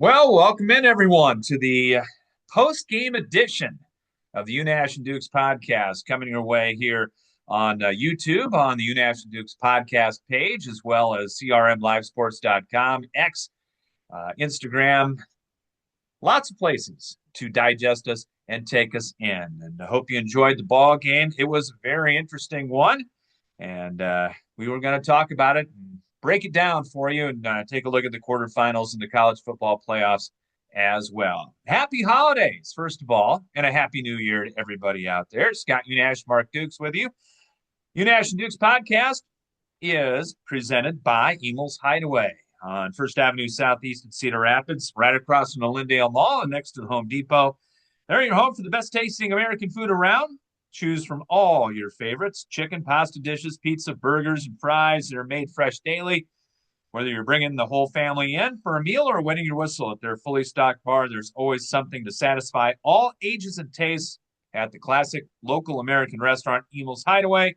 Well, welcome in everyone to the post-game edition of the Unash and Dukes podcast, coming your way here on YouTube on the Unash and Dukes podcast page, as well as crmlivesports.com, X, Instagram, lots of places to digest us and take us in. And I hope you enjoyed the ball game. It was a very interesting one, and we were going to talk about it and break it down for you and take a look at the quarterfinals and the college football playoffs as well. Happy holidays, first of all, and a happy new year to everybody out there. Scott Unash, Mark Dukes with you. Unash and Dukes podcast is presented by Emil's Hideaway on First Avenue Southeast in Cedar Rapids, right across from the Lindale Mall and next to the Home Depot. They're your home for the best tasting American food around. Choose from all your favorites: chicken, pasta dishes, pizza, burgers, and fries that are made fresh daily. Whether you're bringing the whole family in for a meal or wetting your whistle at their fully stocked bar, there's always something to satisfy all ages and tastes at the classic local American restaurant, Emil's Hideaway,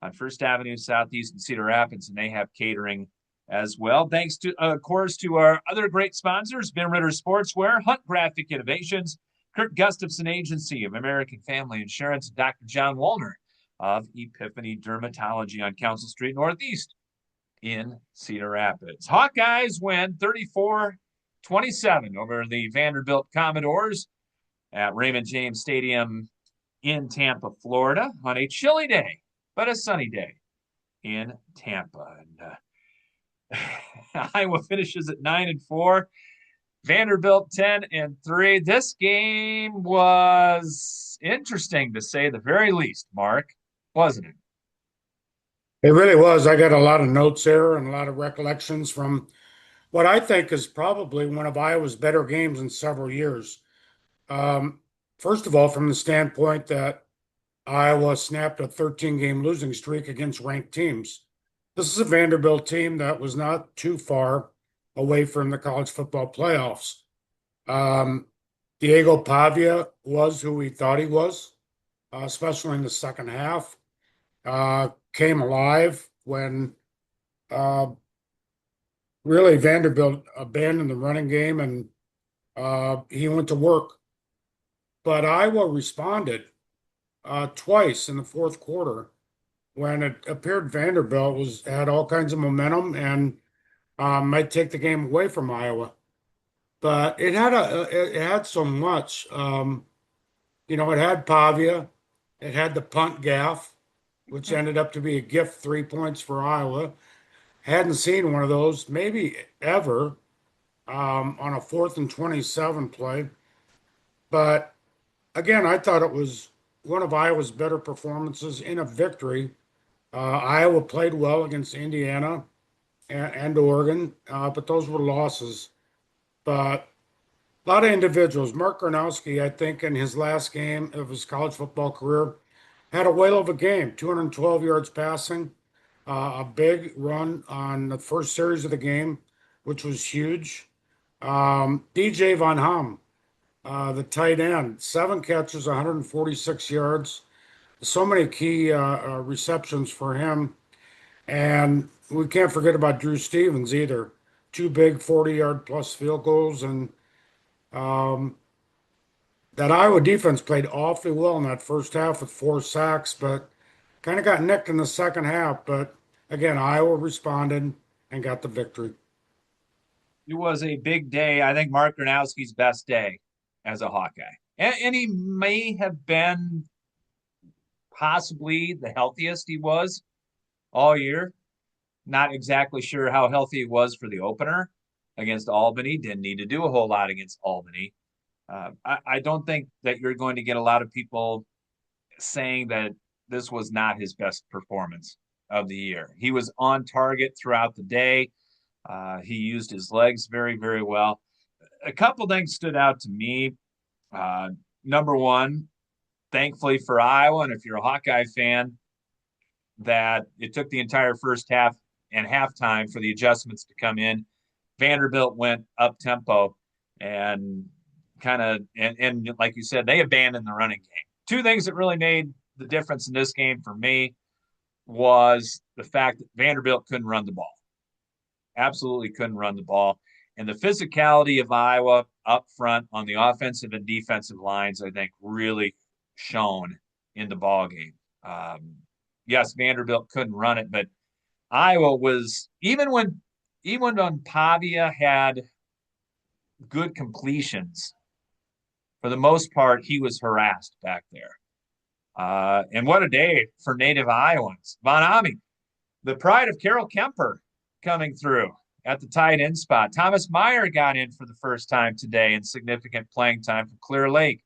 on First Avenue Southeast in Cedar Rapids, and they have catering as well. Thanks to, of course, to our other great sponsors, Ben Ritter Sportswear, Hunt Graphic Innovations, Kirk Gustafson Agency of American Family Insurance, and Dr. John Wallner of Epiphany Dermatology on Council Street Northeast in Cedar Rapids. Hawkeyes win 34-27 over the Vanderbilt Commodores at Raymond James Stadium in Tampa, Florida, on a chilly day, but a sunny day in Tampa. And Iowa finishes at 9-4. Vanderbilt 10-3. This game was interesting to say the very least, Mark, wasn't it? It really was. I got a lot of notes there and a lot of recollections from what I think is probably one of Iowa's better games in several years. Um, First of all, from the standpoint that Iowa snapped a 13-game losing streak against ranked teams. This is a Vanderbilt team that was not too far away from the college football playoffs. Um, Diego Pavia was who we thought he was, especially in the second half. Came alive when uh, really Vanderbilt abandoned the running game and he went to work. But Iowa responded twice in the fourth quarter when it appeared Vanderbilt had all kinds of momentum and might take the game away from Iowa. But it had so much. It had Pavia, it had the punt gaff, which ended up to be a gift 3 points for Iowa. Hadn't seen one of those maybe ever on a 4th and 27 play. But again, I thought it was one of Iowa's better performances in a victory. Iowa played well against Indiana and Oregon, but those were losses. But a lot of individuals. Mark Gronowski, I think, in his last game of his college football career, had a whale of a game, 212 yards passing, a big run on the first series of the game, which was huge. DJ Von Ham, the tight end, 7 catches, 146 yards. So many key receptions for him. And we can't forget about Drew Stevens either. Two big 40-yard plus field goals. And that Iowa defense played awfully well in that first half with 4 sacks, but kind of got nicked in the second half. But again, Iowa responded and got the victory. It was a big day. I think Mark Gronowski's best day as a Hawkeye. And he may have been possibly the healthiest he was all year. Not exactly sure how healthy he was for the opener against Albany. Didn't need to do a whole lot against Albany. I don't think that you're going to get a lot of people saying that this was not his best performance of the year. He was on target throughout the day. He used his legs very, very well. A couple things stood out to me. Number one, thankfully for Iowa, and if you're a Hawkeye fan, that it took the entire first half and halftime for the adjustments to come in. Vanderbilt went up tempo and and like you said, they abandoned the running game. Two things that really made the difference in this game for me was the fact that Vanderbilt couldn't run the ball. Absolutely couldn't run the ball. And the physicality of Iowa up front on the offensive and defensive lines, I think, really shone in the ball game. Yes, Vanderbilt couldn't run it, but Iowa was even when Pavia had good completions, for the most part, he was harassed back there. And what a day for native Iowans. Von Ami, the pride of Carroll Kemper, coming through at the tight end spot. Thomas Meyer got in for the first time today in significant playing time for Clear Lake.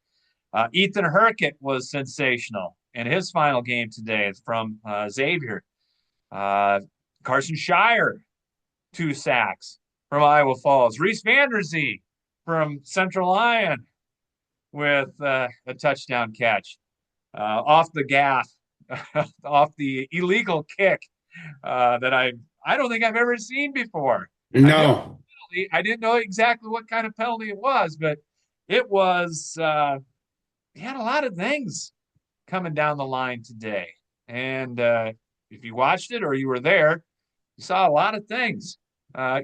Ethan Herkett was sensational in his final game today from Xavier. Carson Shire, 2 sacks from Iowa Falls. Reese Vanderzee from Central Lyon with a touchdown catch off the gaff, off the illegal kick that I don't think I've ever seen before. No. I didn't know exactly what kind of penalty it was, but it was he had a lot of things coming down the line today. And if you watched it or you were there, you saw a lot of things.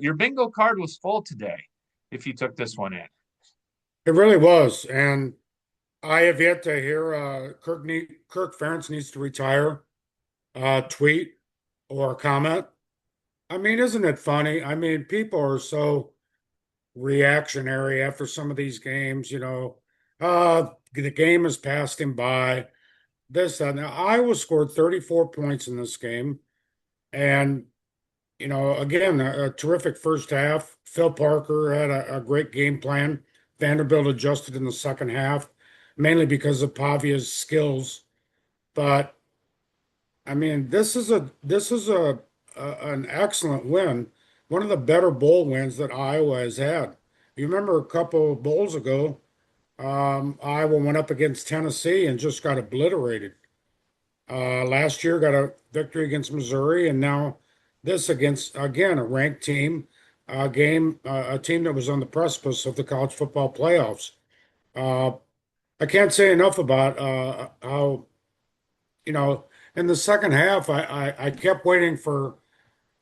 Your bingo card was full today if you took this one in. It really was. And I have yet to hear Kirk Ferentz needs to retire tweet or comment. I mean, isn't it funny? I mean, people are so reactionary after some of these games, the game has passed him by. This, that. Now, Iowa scored 34 points in this game. And, again, a terrific first half. Phil Parker had a great game plan. Vanderbilt adjusted in the second half, mainly because of Pavia's skills. But I mean, this is an excellent win, one of the better bowl wins that Iowa has had. You remember a couple of bowls ago, Iowa went up against Tennessee and just got obliterated. Last year got a victory against Missouri, and now this against again a ranked team, a team that was on the precipice of the college football playoffs. Uh, I can't say enough about how you know in the second half I kept waiting for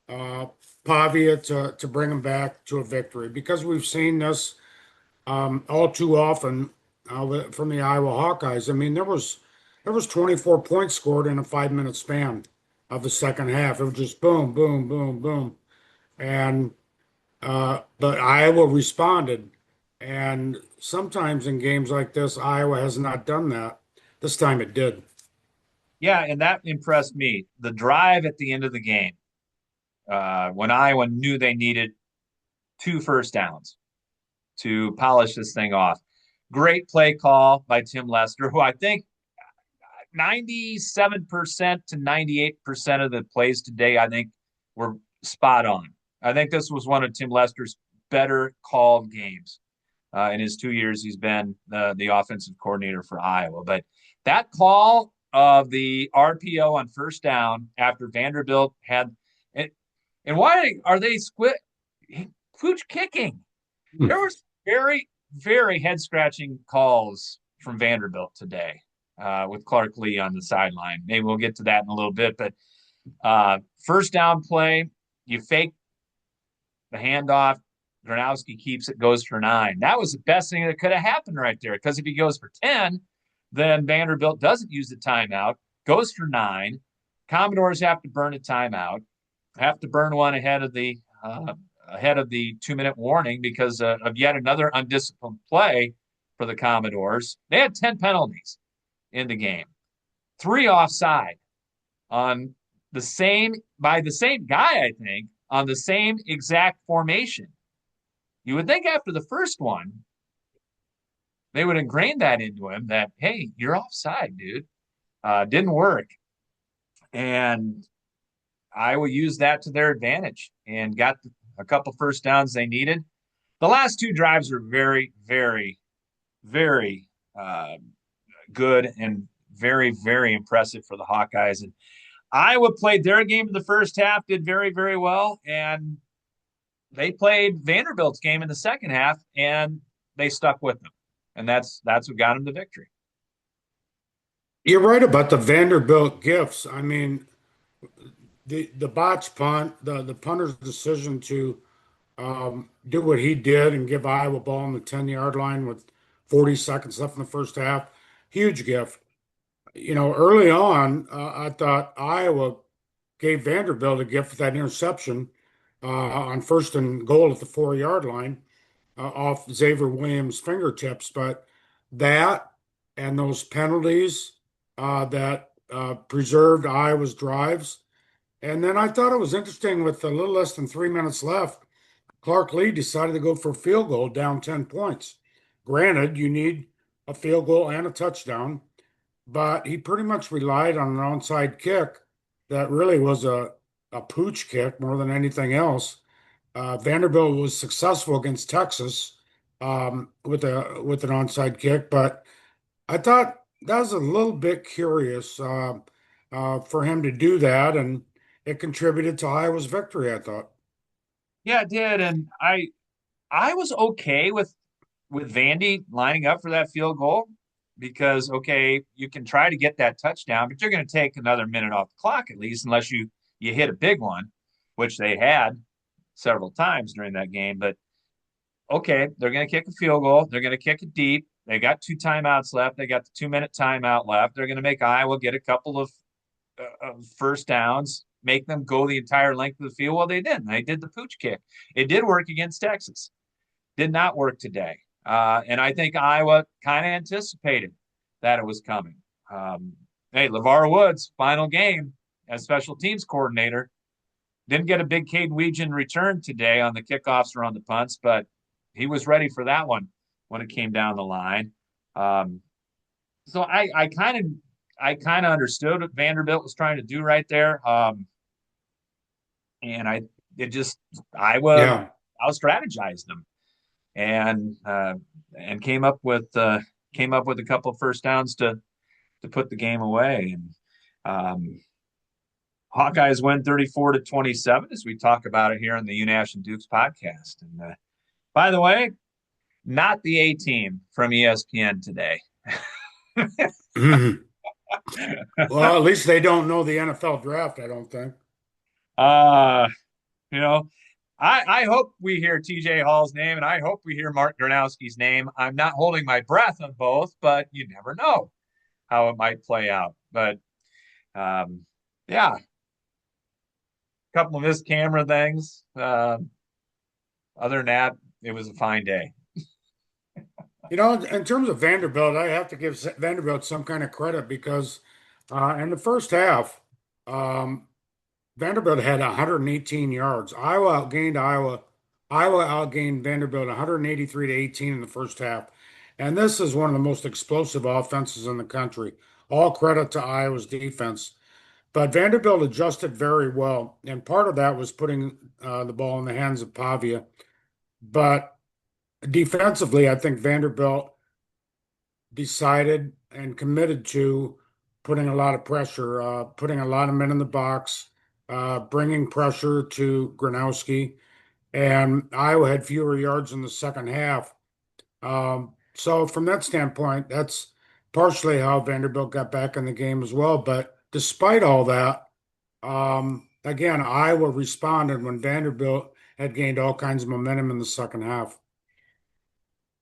uh, Pavia to bring him back to a victory because we've seen this all too often from the Iowa Hawkeyes. I mean, there was 24 points scored in a 5 minute span of the second half. It was just boom, boom, boom, boom, and but Iowa responded. And sometimes in games like this, Iowa has not done that. This time it did. Yeah, and that impressed me. The drive at the end of the game, when Iowa knew they needed 2 first downs to polish this thing off. Great play call by Tim Lester, who I think 97% to 98% of the plays today, I think, were spot on. I think this was one of Tim Lester's better called games in his 2 years he's been the offensive coordinator for Iowa. But that call of the RPO on first down after Vanderbilt had and why are they pooch kicking? There was very, very head scratching calls from Vanderbilt today with Clark Lee on the sideline. Maybe we'll get to that in a little bit. But first down play, you fake the handoff. Gronowski keeps it, goes for 9. That was the best thing that could have happened right there. Because if he goes for 10, then Vanderbilt doesn't use the timeout, goes for 9. Commodores have to burn a timeout, have to burn one ahead of the 2-minute warning because of yet another undisciplined play for the Commodores. They had 10 penalties in the game, 3 offside on by the same guy, I think, on the same exact formation. You would think after the first one, they would ingrain that into him that, hey, you're offside, dude. Didn't work. And Iowa used that to their advantage and got a couple first downs they needed. The last 2 drives were very, very, very good and very, very impressive for the Hawkeyes. And Iowa played their game in the first half, did very, very well. And they played Vanderbilt's game in the second half, and they stuck with them. And that's what got them the victory. You're right about the Vanderbilt gifts. I mean, the botch punt, the punter's decision to do what he did and give Iowa ball on the 10-yard line with 40 seconds left in the first half. Huge gift. Early on, I thought Iowa gave Vanderbilt a gift with that interception on first and goal at the 4-yard line off Xavier Williams' fingertips. But that and those penalties that preserved Iowa's drives. And then I thought it was interesting with a little less than 3 minutes left, Clark Lee decided to go for a field goal down 10 points. Granted, you need a field goal and a touchdown, but he pretty much relied on an onside kick that really was a pooch kick more than anything else. Vanderbilt was successful against Texas with an onside kick, but I thought that was a little bit curious for him to do that, and it contributed to Iowa's victory, I thought. Yeah, it did, and I was okay with Vandy lining up for that field goal because okay, you can try to get that touchdown, but you're going to take another minute off the clock at least, unless you hit a big one, which they had several times during that game. But okay, they're going to kick a field goal. They're going to kick it deep. They got two timeouts left. They got the 2-minute timeout left. They're going to make Iowa get a couple of first downs, make them go the entire length of the field. Well, they didn't. They did the pooch kick. It did work against Texas. Did not work today. And I think Iowa kind of anticipated that it was coming. Hey, LeVar Woods, final game as special teams coordinator, didn't get a big Caden Weegan return today on the kickoffs or on the punts, but he was ready for that one when it came down the line. So I kind of understood what Vanderbilt was trying to do right there. And Iowa Yeah. out strategized them and came up with a couple of first downs to put the game away. And Hawkeyes win 34-27 as we talk about it here on the Unash and Dukes podcast. And by the way, not the A team from ESPN today. Mhm. Well, at least they don't know the NFL draft, I don't think. uh, you know, I hope we hear TJ Hall's name and I hope we hear Mark Gronowski's name. I'm not holding my breath on both, but you never know how it might play out. But yeah, a couple of missed camera things. Other than that, it was a fine day. In terms of Vanderbilt, I have to give Vanderbilt some kind of credit because in the first half, um, Vanderbilt had 118 yards. Iowa outgained Vanderbilt 183 to 18 in the first half. And this is one of the most explosive offenses in the country. All credit to Iowa's defense. But Vanderbilt adjusted very well. And part of that was putting the ball in the hands of Pavia. But defensively, I think Vanderbilt decided and committed to putting a lot of pressure, putting a lot of men in the box, bringing pressure to Gronowski, and Iowa had fewer yards in the second half. So from that standpoint, that's partially how Vanderbilt got back in the game as well. But despite all that, again, Iowa responded when Vanderbilt had gained all kinds of momentum in the second half.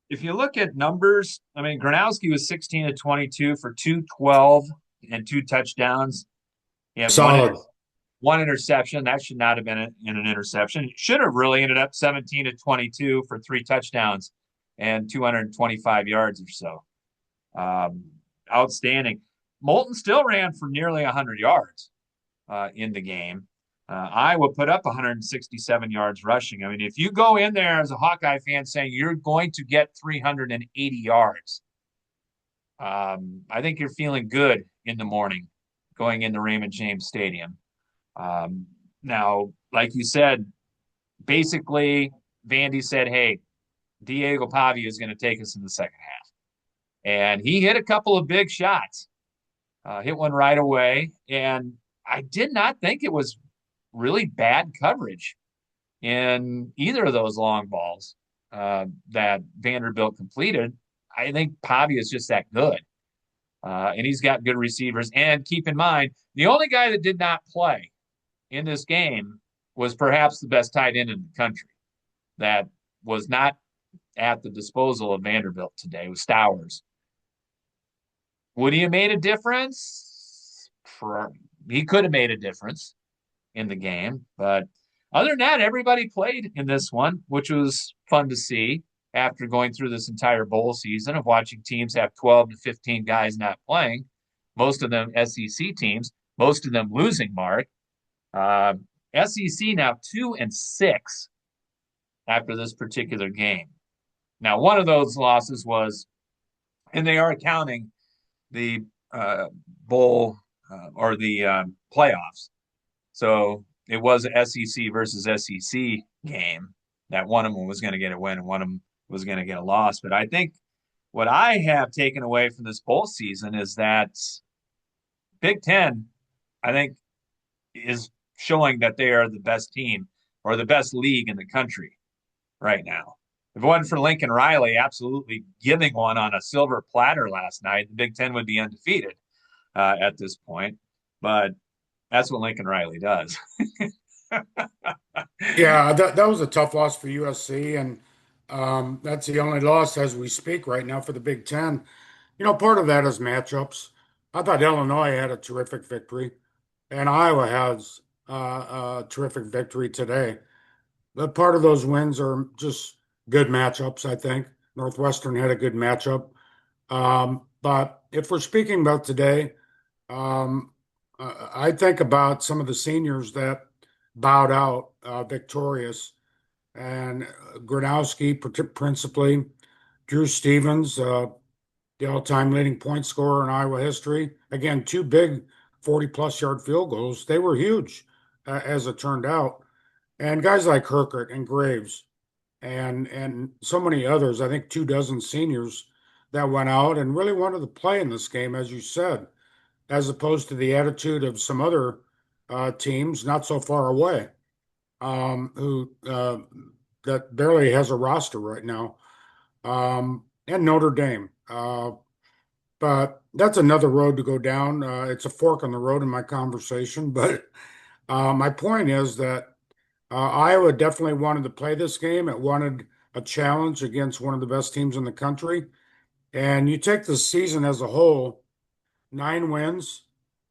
If you look at numbers, I mean, Gronowski was 16-22 for 212 and two touchdowns. He had Solid. one interception. That should not have been in an interception. It should have really ended up 17-22 for three touchdowns and 225 yards or so. Outstanding. Moulton still ran for nearly 100 yards in the game. Iowa put up 167 yards rushing. I mean, if you go in there as a Hawkeye fan saying you're going to get 380 yards, I think you're feeling good in the morning going into Raymond James Stadium. Now, like you said, basically, Vandy said, hey, Diego Pavia is going to take us in the second half. And he hit a couple of big shots, hit one right away. And I did not think it was really bad coverage in either of those long balls that Vanderbilt completed. I think Pavia is just that good. And he's got good receivers. And keep in mind, the only guy that did not play in this game was perhaps the best tight end in the country. that was not at the disposal of Vanderbilt today with Stowers. Would he have made a difference? He could have made a difference in the game, but other than that, everybody played in this one, which was fun to see after going through this entire bowl season of watching teams have 12 to 15 guys not playing, most of them SEC teams, most of them losing mark. SEC now 2-6 after this particular game. Now, one of those losses was, and they are counting the bowl or the playoffs. So it was an SEC versus SEC game that one of them was going to get a win and one of them was going to get a loss. But I think what I have taken away from this bowl season is that Big Ten, I think, is showing that they are the best team or the best league in the country right now. If it wasn't for Lincoln Riley absolutely giving one on a silver platter last night, the Big Ten would be undefeated at this point. But that's what Lincoln Riley does. Yeah, that was a tough loss for USC, and that's the only loss as we speak right now for the Big Ten. Part of that is matchups. I thought Illinois had a terrific victory, and Iowa has a terrific victory today. But part of those wins are just good matchups, I think. Northwestern had a good matchup. But if we're speaking about today, I think about some of the seniors that bowed out victorious, and Gronowski principally, Drew Stevens, the all-time leading point scorer in Iowa history. Again, two big 40-plus yard field goals. They were huge, as it turned out. And guys like Herkert and Graves and so many others, I think 24 seniors that went out and really wanted to play in this game, as you said, as opposed to the attitude of some other teams not so far away, who that barely has a roster right now, and Notre Dame. But that's another road to go down. It's a fork in the road in my conversation. But my point is that Iowa definitely wanted to play this game. It wanted a challenge against one of the best teams in the country. And you take the season as a whole, 9 wins.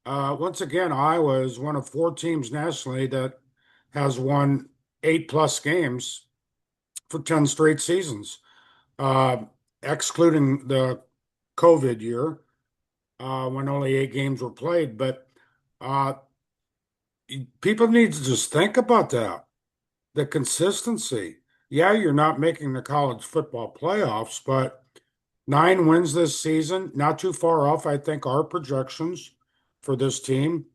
Once again, Iowa is one of 4 teams nationally that has won 8+ games for 10 straight seasons, uh, excluding the COVID year when only 8 games were played. But uh, people need to just think about that. The consistency. Yeah, you're not making the college football playoffs, but 9 wins this season, not too far off, I think, our projections for this team.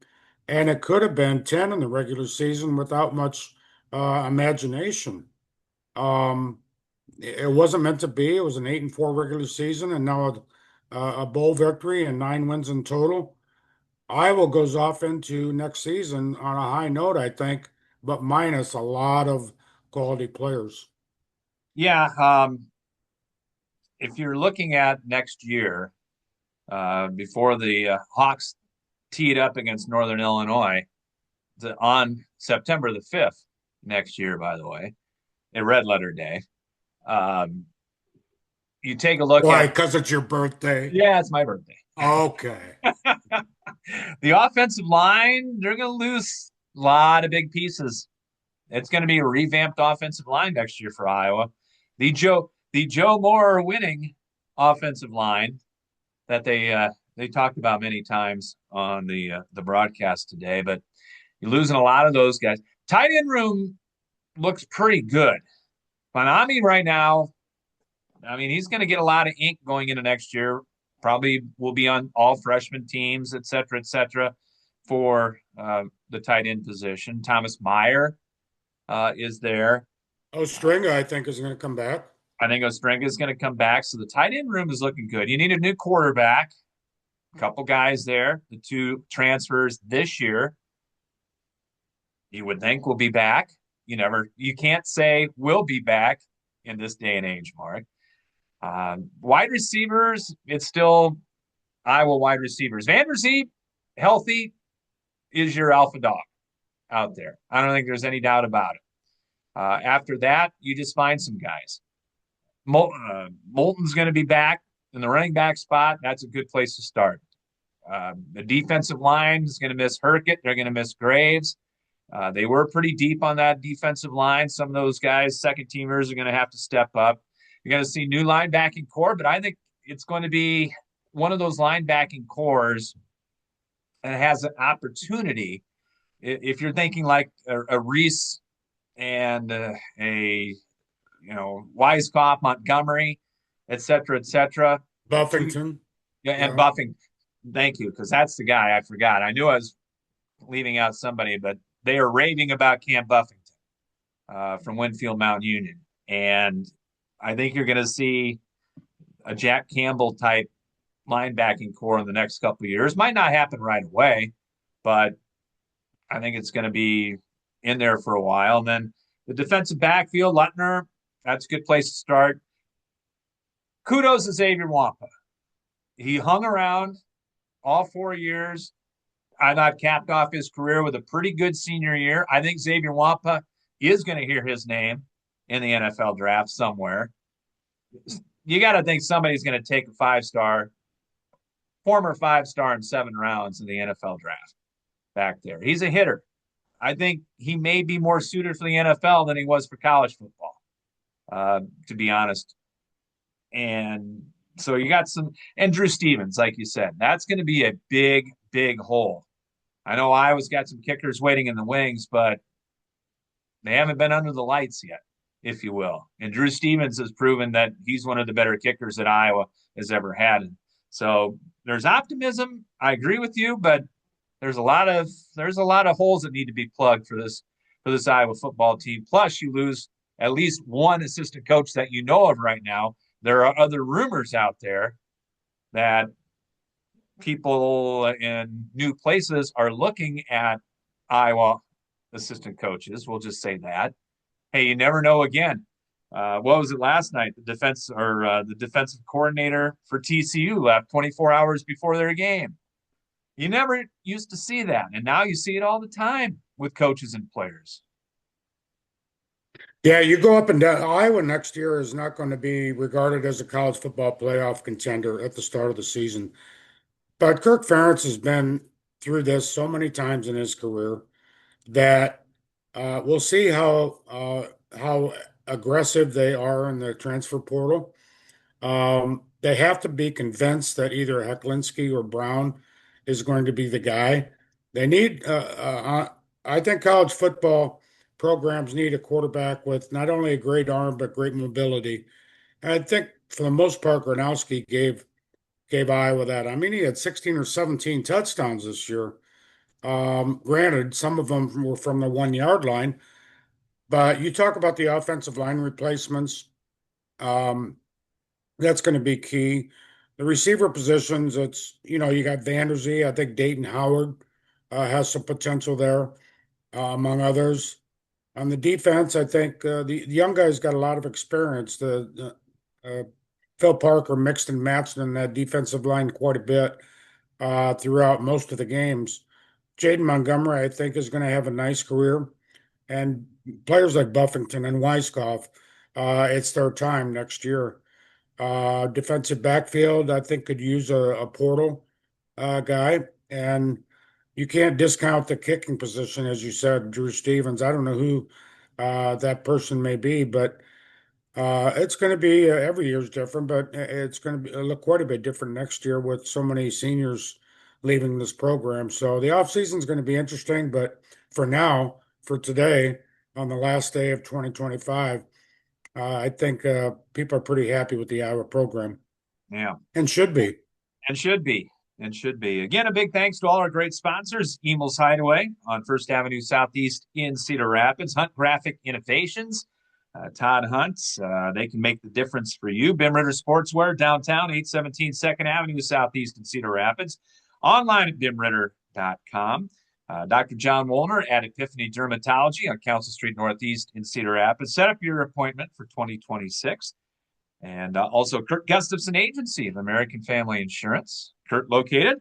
And it could have been 10 in the regular season without much imagination. Um, it wasn't meant to be. It was an 8-4 regular season, and now a bowl victory and 9 wins in total. Iowa goes off into next season on a high note, I think, but minus a lot of quality players. Yeah. If you're looking at next year, before the Hawks teed up against Northern Illinois on September the 5th next year, by the way, a red letter day. Um, you take a look Why? at, Because it's your birthday. yeah, it's my birthday. Okay. The offensive line, they're going to lose a lot of big pieces. It's going to be a revamped offensive line next year for Iowa. The Joe Moore winning offensive line that they talked about many times on the broadcast today, but you're losing a lot of those guys. Tight end room looks pretty good. Fanami right now, I mean, he's going to get a lot of ink going into next year. Probably will be on all freshman teams, et cetera, for the tight end position. Thomas Meyer is there. Ostringa, I think, is going to come back. I think Ostringa is going to come back. So the tight end room is looking good. You need a new quarterback. A couple guys there. The 2 transfers this year, you would think will be back. You can't say will be back in this day and age, Mark. Wide receivers, it's still Iowa wide receivers. Vanderzee, healthy, is your alpha dog out there. I don't think there's any doubt about it. After that, you just find some guys. Moulton's going to be back in the running back spot. That's a good place to start. The defensive line is going to miss Herkett. They're going to miss Graves. They were pretty deep on that defensive line. Some of those guys, second teamers, are going to have to step up. You're going to see new linebacking core, but I think it's going to be one of those linebacking cores that has an opportunity. If you're thinking like a Reese and Weiskopf, Montgomery, et cetera, et cetera. Buffington. And Buffington. Thank you, because that's the guy I forgot. I knew I was leaving out somebody, but they are raving about Cam Buffington from Winfield Mount Union. And I think you're going to see a Jack Campbell type linebacking core in the next couple of years. Might not happen right away, but I think it's going to be in there for a while. And then the defensive backfield, Lutner, that's a good place to start. Kudos to Xavier Wampa. He hung around all 4 years. I thought capped off his career with a pretty good senior year. I think Xavier Wampa is going to hear his name in the NFL draft somewhere. You got to think somebody's going to take a former 5-star in 7 rounds in the NFL draft back there. He's a hitter. I think he may be more suited for the NFL than he was for college football, to be honest. And so you got and Drew Stevens, like you said, that's going to be a big, big hole. I know Iowa's got some kickers waiting in the wings, but they haven't been under the lights yet, if you will. And Drew Stevens has proven that he's one of the better kickers that Iowa has ever had. So there's optimism. I agree with you, but there's a lot of holes that need to be plugged for this Iowa football team. Plus, you lose at least one assistant coach that you know of right now. There are other rumors out there that people in new places are looking at Iowa assistant coaches. We'll just say that. Hey, you never know again. What was it last night? The defensive coordinator for TCU left 24 hours before their game. You never used to see that, and now you see it all the time with coaches and players. Yeah, you go up and down. Iowa next year is not going to be regarded as a college football playoff contender at the start of the season. But Kirk Ferentz has been through this so many times in his career that we'll see how aggressive they are in the transfer portal. They have to be convinced that either Hecklinski or Brown is going to be the guy. They need, I think college football programs need a quarterback with not only a great arm, but great mobility. And I think for the most part, Gronowski gave Iowa that. I mean, he had 16 or 17 touchdowns this year. Granted, some of them were from the 1 yard line, but you talk about the offensive line replacements. That's going to be key. The receiver positions, you got Vanderzee. I think Dayton Howard has some potential there, among others. On the defense, I think the young guys got a lot of experience. Phil Parker mixed and matched in that defensive line quite a bit throughout most of the games. Jaden Montgomery, I think, is going to have a nice career. And players like Buffington and Weiskopf, it's their time next year. Defensive backfield, I think, could use a portal guy. And you can't discount the kicking position, as you said, Drew Stevens. I don't know who that person may be, but it's going to be every year is different, but it's going to look quite a bit different next year with so many seniors leaving this program. So the offseason is going to be interesting, but for now, for today, on the last day of 2025, I think people are pretty happy with the Iowa program. Yeah. And should be. And should be. And should be. Again, a big thanks to all our great sponsors, Emel's Hideaway on First Avenue Southeast in Cedar Rapids, Hunt Graphic Innovations, Todd Hunt. They can make the difference for you. Bim Ritter Sportswear, downtown, 817 2nd Avenue Southeast in Cedar Rapids. Online at bimritter.com. Dr. John Woolner at Epiphany Dermatology on Council Street Northeast in Cedar Rapids. Set up your appointment for 2026. And also Kurt Gustafson Agency of American Family Insurance. Kurt located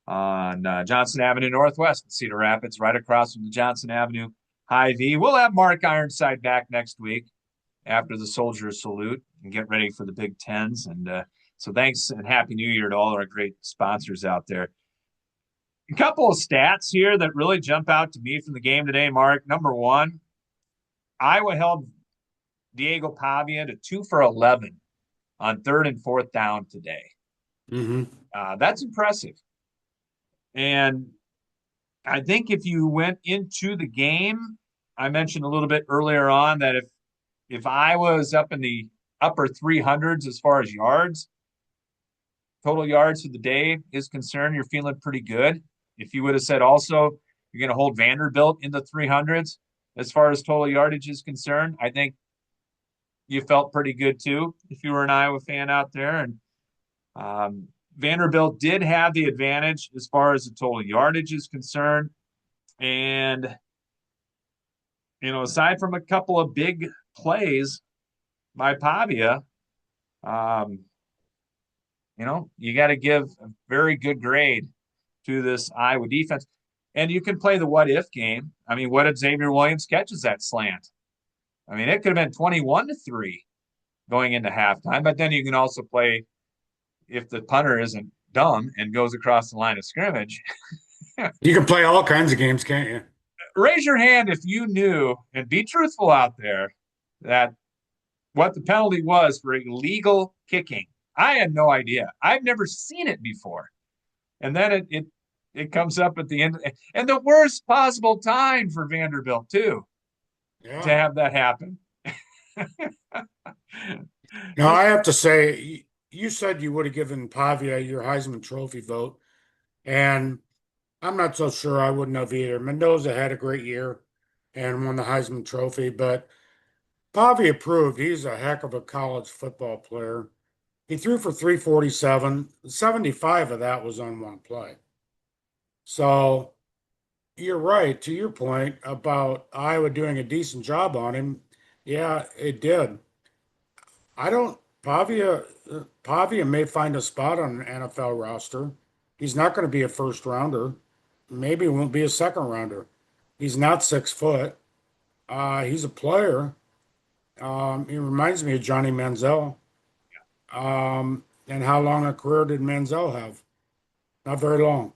on Johnson Avenue Northwest in Cedar Rapids, right across from the Johnson Avenue Hy-Vee. We'll have Mark Ironside back next week after the Soldier Salute and get ready for the Big Tens. And so thanks and Happy New Year to all our great sponsors out there. A couple of stats here that really jump out to me from the game today, Mark. Number one, Iowa held Diego Pavia to 2 for 11 on third and fourth down today. Mm-hmm. That's impressive. And I think if you went into the game, I mentioned a little bit earlier on that if I was up in the upper 300s as far as yards, total yards for the day is concerned, you're feeling pretty good. If you would have said also you're going to hold Vanderbilt in the 300s as far as total yardage is concerned, I think you felt pretty good too if you were an Iowa fan out there. And Vanderbilt did have the advantage as far as the total yardage is concerned. And, aside from a couple of big plays by Pavia, you got to give a very good grade to this Iowa defense. And you can play the what if game. I mean, what if Xavier Williams catches that slant? I mean, it could have been 21-3 going into halftime, but then you can also play if the punter isn't dumb and goes across the line of scrimmage. You can play all kinds of games, can't you? Raise your hand if you knew, and be truthful out there, that what the penalty was for illegal kicking. I had no idea. I've never seen it before. And then it comes up at the end, and the worst possible time for Vanderbilt too, to have that happen. Now, I have to say, you said you would have given Pavia your Heisman Trophy vote, and I'm not so sure I wouldn't have either. Mendoza had a great year and won the Heisman Trophy, but Pavia proved he's a heck of a college football player. He threw for 347, 75 of that was on one play. So you're right, to your point about Iowa doing a decent job on him. Yeah, it did. I don't Pavia may find a spot on an NFL roster. He's not going to be a first rounder. Maybe he won't be a second rounder. He's not 6 foot. He's a player. He reminds me of Johnny Manziel. And how long a career did Manziel have? Not very long.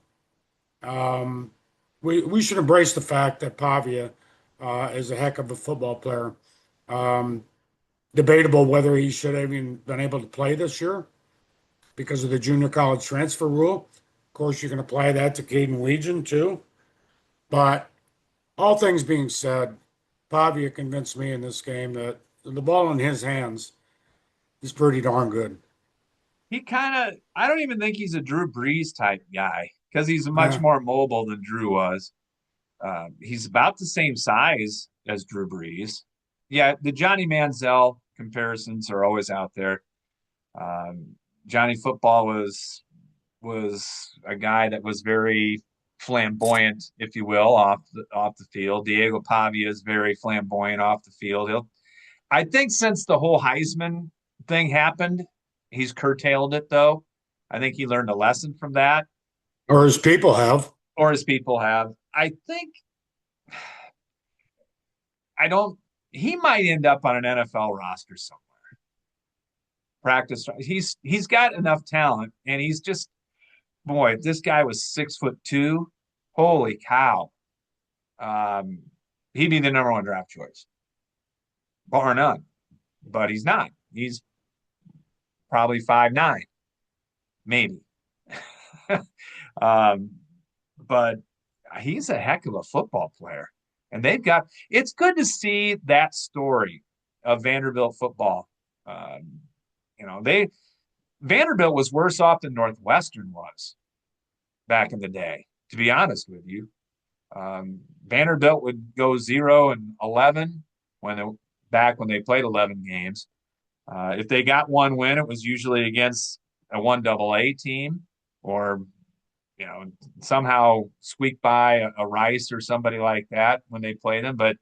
We should embrace the fact that Pavia is a heck of a football player. Debatable whether he should have even been able to play this year because of the junior college transfer rule. Of course, you can apply that to Caden Legion too. But all things being said, Pavia convinced me in this game that the ball in his hands is pretty darn good. I don't even think he's a Drew Brees type guy because he's much Yeah. more mobile than Drew was. He's about the same size as Drew Brees. Yeah, the Johnny Manziel comparisons are always out there. Johnny Football was a guy that was very flamboyant, if you will, off the field. Diego Pavia is very flamboyant off the field. I think since the whole Heisman thing happened, he's curtailed it though. I think he learned a lesson from that. Or as people have. Or as people have. I think he might end up on an NFL roster somewhere. Practice. He's got enough talent, and he's just, boy, if this guy was 6'2", holy cow. He'd be the number one draft choice. Bar none. But he's not. He's probably 5'9", maybe. But he's a heck of a football player. And it's good to see that story of Vanderbilt football. Vanderbilt was worse off than Northwestern was back in the day, to be honest with you. Vanderbilt would go 0-11 back when they played 11 games. If they got one win, it was usually against a 1AA team or somehow squeak by a Rice or somebody like that when they played them. But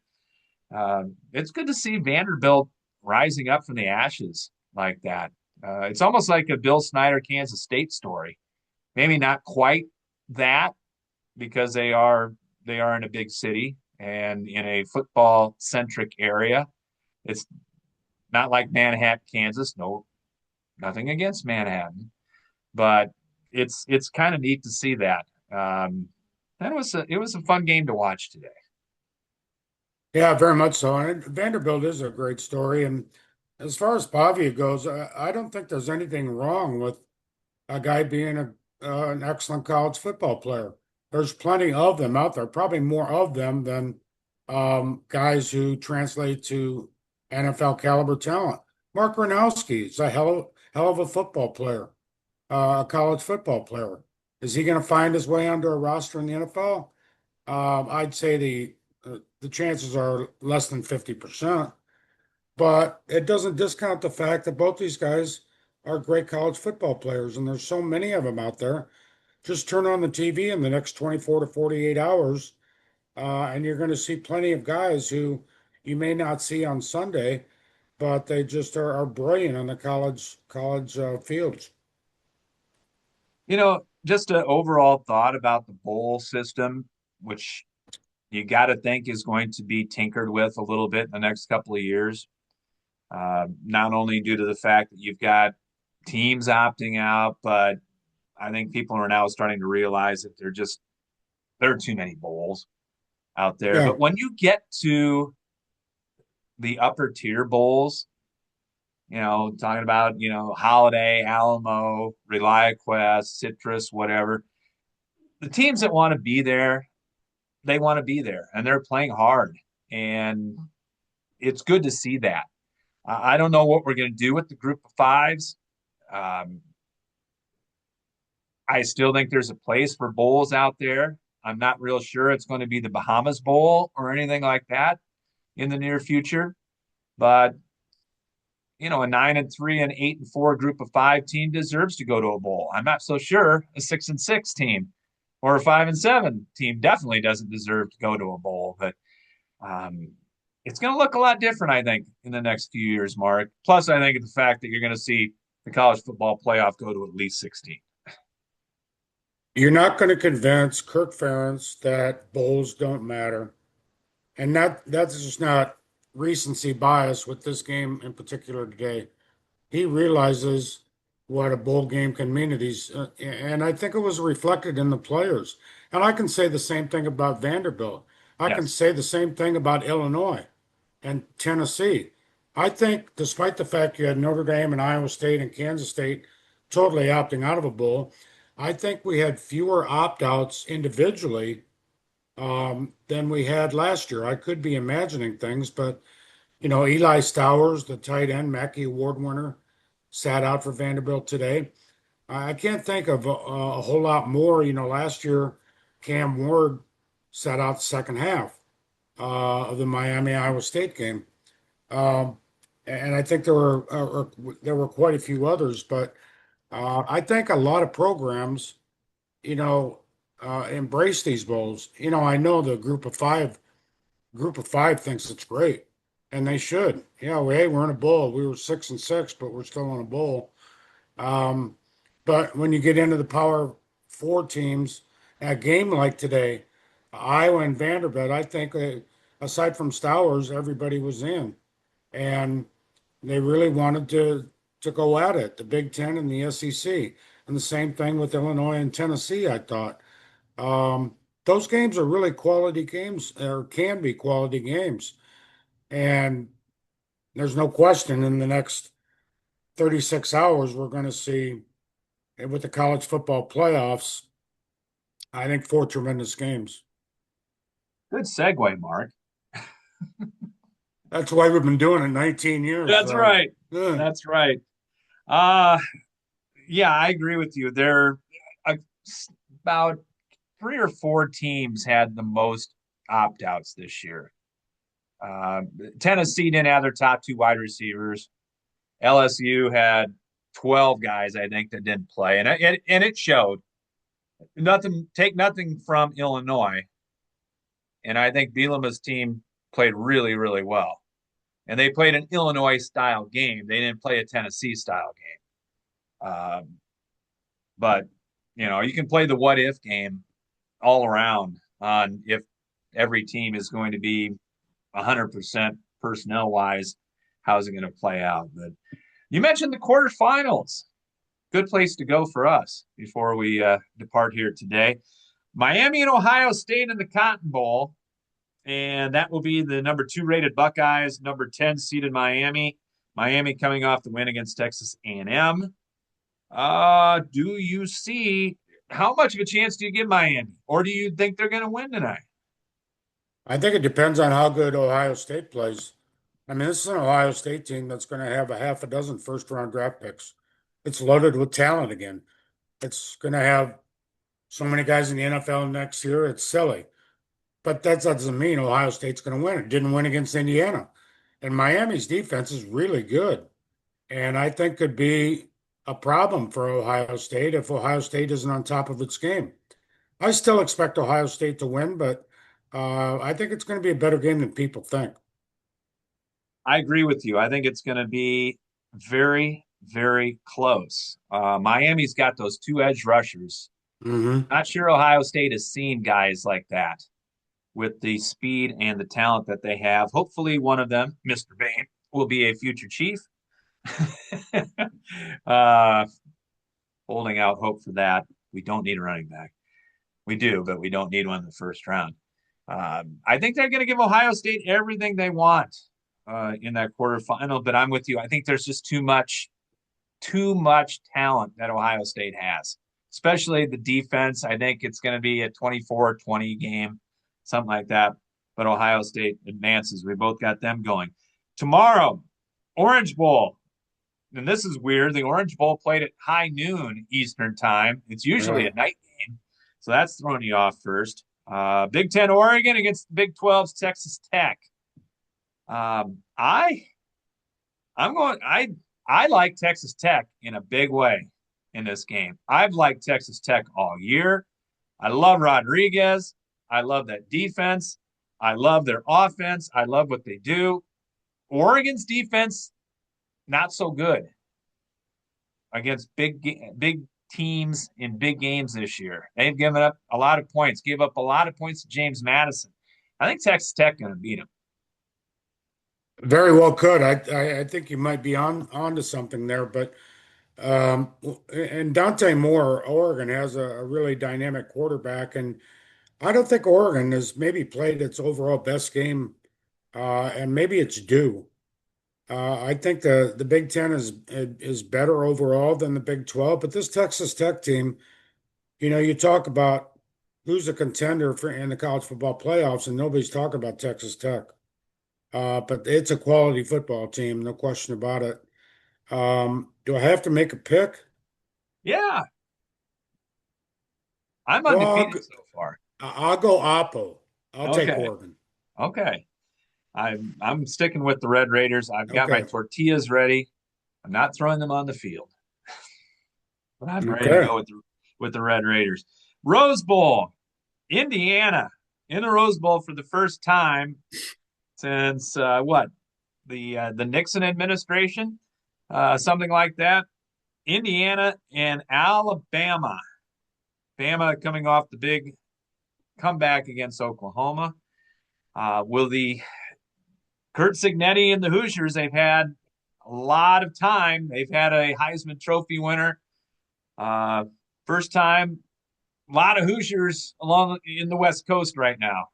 it's good to see Vanderbilt rising up from the ashes like that. It's almost like a Bill Snyder Kansas State story. Maybe not quite that because they are in a big city and in a football centric area. It's not like Manhattan, Kansas. No, nothing against Manhattan, but it's kind of neat to see that. It was a fun game to watch today. Yeah, very much so. And Vanderbilt is a great story. And as far as Pavia goes, I don't think there's anything wrong with a guy being an excellent college football player. There's plenty of them out there, probably more of them than guys who translate to NFL caliber talent. Mark Gronowski is a hell of a football player, a college football player. Is he going to find his way onto a roster in the NFL? I'd say the chances are less than 50%, but it doesn't discount the fact that both these guys are great college football players, and there's so many of them out there. Just turn on the TV in the next 24 to 48 hours, and you're going to see plenty of guys who you may not see on Sunday, but they just are brilliant on the college fields. Just an overall thought about the bowl system, which you got to think is going to be tinkered with a little bit in the next couple of years. Not only due to the fact that you've got teams opting out, but I think people are now starting to realize that there are too many bowls out there. Yeah, But when you get to the upper tier bowls, talking about, Holiday, Alamo, Reliaquest, Citrus, whatever, the teams that want to be there, they want to be there and they're playing hard. And it's good to see that. I don't know what we're going to do with the group of fives. Um, I still think there's a place for bowls out there. I'm not real sure it's going to be the Bahamas Bowl or anything like that in the near future. But a 9-3 and 8-4 group of five team deserves to go to a bowl. I'm not so sure a 6-6 team or a 5-7 team definitely doesn't deserve to go to a bowl. But um, it's going to look a lot different, I think, in the next few years, Mark. Plus, I think the fact that you're going to see the college football playoff go to at least 16. you're not going to convince Kirk Ferentz that bowls don't matter. And that's just not recency bias with this game in particular today. He realizes what a bowl game can mean to these, and I think it was reflected in the players. And I can say the same thing about Vanderbilt. I can Yes. say the same thing about Illinois and Tennessee. I think, despite the fact you had Notre Dame and Iowa State and Kansas State totally opting out of a bowl, I think we had fewer opt-outs individually than we had last year. I could be imagining things, but Eli Stowers, the tight end, Mackey Award winner, sat out for Vanderbilt today. I can't think of a whole lot more. Last year, Cam Ward sat out the second half of the Miami Iowa State game, um, and I think there were quite a few others. But I think a lot of programs, you know, embrace these bowls. I know the group of five thinks it's great, and they should. Yeah, hey, we're in a bowl. We were 6-6, but we're still in a bowl. Um, but when you get into the Power Four teams, a game like today, Iowa and Vanderbilt, I think aside from Stowers, everybody was in, and they really wanted to go at it. The Big Ten and the SEC, and the same thing with Illinois and Tennessee. I thought. Those games are really quality games, or can be quality games. And there's no question in the next 36 hours, we're going to see with the college football playoffs, I think four tremendous games. Good segue, Mark. That's why we've been doing it 19 years. That's So, right. yeah. That's right. Uh, yeah, I agree with you. Uh, about three or four teams had the most opt outs this year. Uh, Tennessee didn't have their top two wide receivers. LSU had 12 guys, I think, that didn't play, and it showed. Take nothing from Illinois, and I think Bielema's team played really, really well. And they played an Illinois style game. They didn't play a Tennessee style game. But you can play the what if game all around on if every team is going to be 100% personnel wise. How's it going to play out? But you mentioned the quarterfinals. Good place to go for us before we depart here today. Miami and Ohio State in the Cotton Bowl, and that will be the number 2 rated Buckeyes, number 10 seeded Miami. Miami coming off the win against Texas A&M. Do you see how much of a chance do you give Miami, or do you think they're going to win tonight? I think it depends on how good Ohio State plays. I mean, this is an Ohio State team that's going to have a half a dozen first-round draft picks. It's loaded with talent again. It's going to have so many guys in the NFL next year. It's silly. But that doesn't mean Ohio State's going to win. It didn't win against Indiana. And Miami's defense is really good. And I think could be a problem for Ohio State if Ohio State isn't on top of its game. I still expect Ohio State to win, but I think it's going to be a better game than people think. I agree with you. I think it's going to be very, very close. Miami's got those 2 edge rushers. Hmm. Not sure Ohio State has seen guys like that with the speed and the talent that they have. Hopefully, one of them, Mr. Bain, will be a future chief. uh, Holding out hope for that. We don't need a running back. We do, but we don't need one in the first round. I think they're going to give Ohio State everything they want in that quarterfinal, but I'm with you. I think there's just too much talent that Ohio State has, especially the defense. I think it's going to be a 24-20 game, something like that. But Ohio State advances. We both got them going. Tomorrow, Orange Bowl. And this is weird. The Orange Bowl played at high noon Eastern time. It's usually Yeah. a night game. So that's throwing you off first. Big Ten Oregon against the Big 12's Texas Tech. I like Texas Tech in a big way in this game. I've liked Texas Tech all year. I love Rodriguez. I love that defense. I love their offense. I love what they do. Oregon's defense, not so good against big teams in big games this year. They've given up a lot of points, gave up a lot of points to James Madison. I think Texas Tech going to beat them. Very well could. I think you might be on to something there, but and Dante Moore, Oregon has a really dynamic quarterback, and I don't think Oregon has maybe played its overall best game, and maybe it's due. I think the Big Ten is better overall than the Big 12, but this Texas Tech team, you talk about who's a contender for in the college football playoffs, and nobody's talking about Texas Tech. But it's a quality football team, no question about it. Do I have to make a pick? Yeah, I'm Well, undefeated so far. I'll go Oppo. I'll take Okay. Oregon. Okay. I'm sticking with the Red Raiders. I've got my Okay. tortillas ready. I'm not throwing them on the field, but I'm ready to Okay. go with the Red Raiders. Rose Bowl, Indiana in the Rose Bowl for the first time since what the Nixon administration, something like that. Indiana and Alabama. Bama coming off the big comeback against Oklahoma. Will the Kurt Signetti and the Hoosiers, they've had a lot of time. They've had a Heisman Trophy winner. First time, a lot of Hoosiers along in the West Coast right now.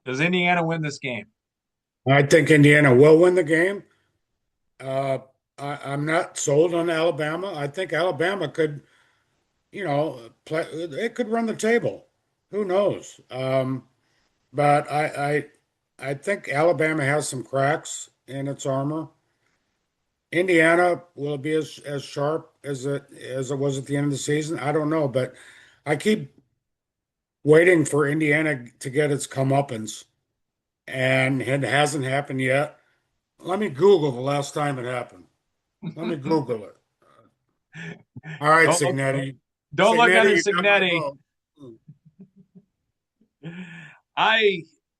Does Indiana win this game? I think Indiana will win the game. Uh, I'm not sold on Alabama. I think Alabama could, play. It could run the table. Who knows? But I think Alabama has some cracks in its armor. Indiana will be as sharp as it was at the end of the season. I don't know, but I keep waiting for Indiana to get its comeuppance, and it hasn't happened yet. Let me Google the last time it happened. Let me Google it. All right, don't look, Signetti. don't look Signetti, under you got my Signetti. vote.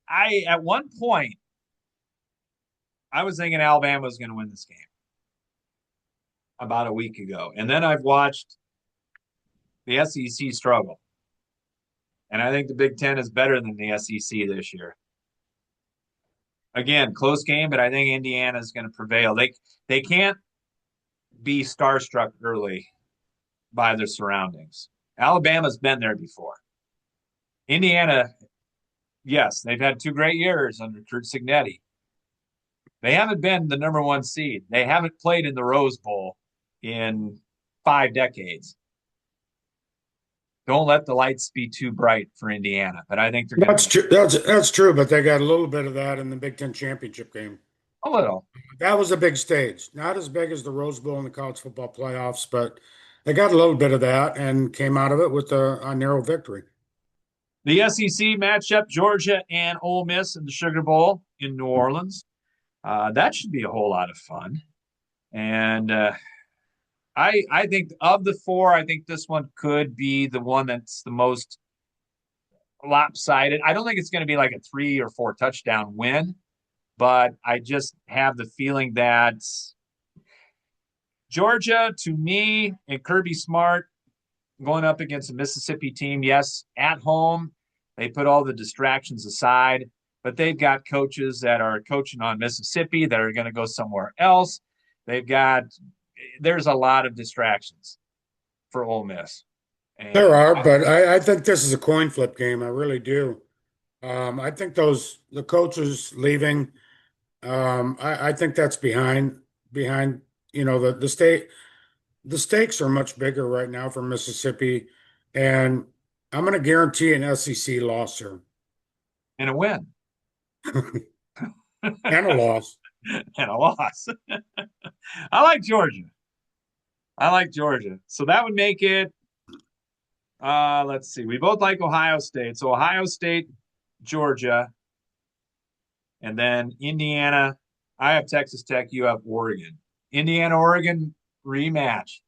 I at one point I was thinking Alabama was going to win this game about a week ago, and then I've watched the SEC struggle. And I think the Big Ten is better than the SEC this year. Again, close game, but I think Indiana is going to prevail. They can't be starstruck early by their surroundings. Alabama's been there before. Indiana, yes, they've had 2 great years under Kurt Signetti. They haven't been the number 1 seed. They haven't played in the Rose Bowl in 5 decades. Don't let the lights be too bright for Indiana, but I think they're going That's to true. That's true, but they got a little bit of that in the Big Ten championship game. a little. That was a big stage, not as big as the Rose Bowl and the college football playoffs, but they got a little bit of that and came out of it with a narrow victory. The SEC matchup, Georgia and Ole Miss in the Sugar Bowl in New Orleans. That should be a whole lot of fun. And I think of the 4, I think this one could be the one that's the most lopsided. I don't think it's going to be like a 3 or 4 touchdown win, but I just have the feeling that Georgia, to me, and Kirby Smart going up against a Mississippi team, yes, at home, they put all the distractions aside, but they've got coaches that are coaching on Mississippi that are going to go somewhere else. There's a lot of distractions for Ole Miss. And There are, but I think this is a coin flip game. I really do. I think the coaches leaving. I think that's behind. The stakes are much bigger right now for Mississippi, and I'm going to guarantee an SEC loss here a win. and a loss. And a loss. I like Georgia. So that would make it, let's see. We both like Ohio State. So Ohio State, Georgia, and then Indiana. I have Texas Tech. You have Oregon. Indiana, Oregon rematch.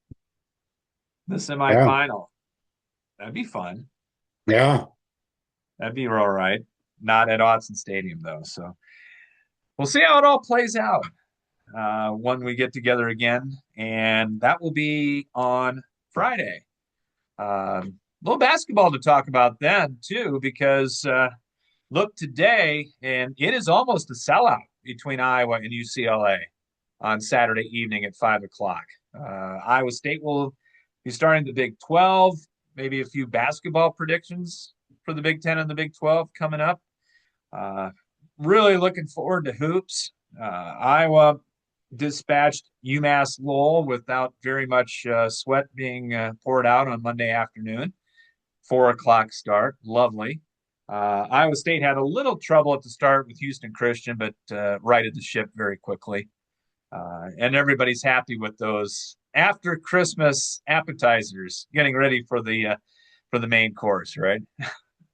The Yeah, semifinal. That'd be fun. yeah. That'd be all right. Not at Autzen Stadium, though. So we'll see how it all plays out when we get together again. And that will be on Friday. A little basketball to talk about then, too, because look today, and it is almost a sellout between Iowa and UCLA on Saturday evening at 5 o'clock. Iowa State will be starting the Big 12, maybe a few basketball predictions for the Big 10 and the Big 12 coming up. Really looking forward to hoops. Iowa dispatched UMass Lowell without very much sweat being poured out on Monday afternoon. 4 o'clock start. Lovely. Iowa State had a little trouble at the start with Houston Christian, but righted the ship very quickly. And everybody's happy with those after Christmas appetizers, getting ready for the main course, right?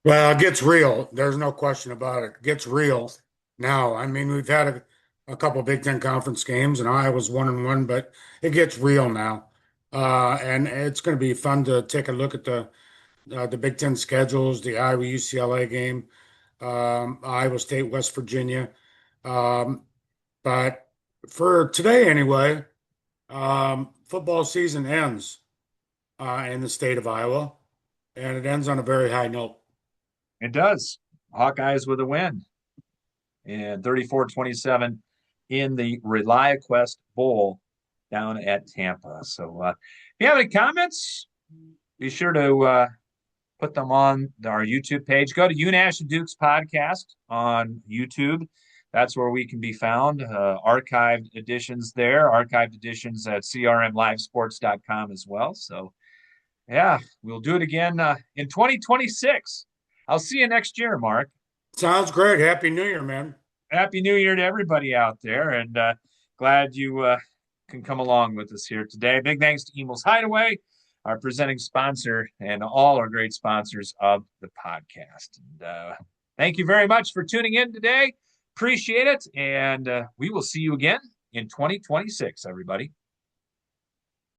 Well, it gets real. There's no question about it. It gets real now. I mean, we've had a couple Big Ten conference games, and Iowa's 1-1, but it gets real now. And it's going to be fun to take a look at the Big Ten schedules, the Iowa UCLA game, Iowa State, West Virginia. But for today, anyway, football season ends in the state of Iowa, and it ends on a very high note. It does. Hawkeyes with a win. And 34-27 in the Reliaquest Bowl down at Tampa. So if you have any comments, be sure to put them on our YouTube page. Go to Unash and Dukes podcast on YouTube. That's where we can be found. Archived editions there, archived editions at crmlivesports.com as well. So, yeah, we'll do it again in 2026. I'll see you next year, Mark. Sounds great. Happy New Year, man. Happy New Year to everybody out there, and glad you can come along with us here today. Big thanks to Emel's Hideaway, our presenting sponsor, and all our great sponsors of the podcast. And thank you very much for tuning in today. Appreciate it, and we will see you again in 2026, everybody.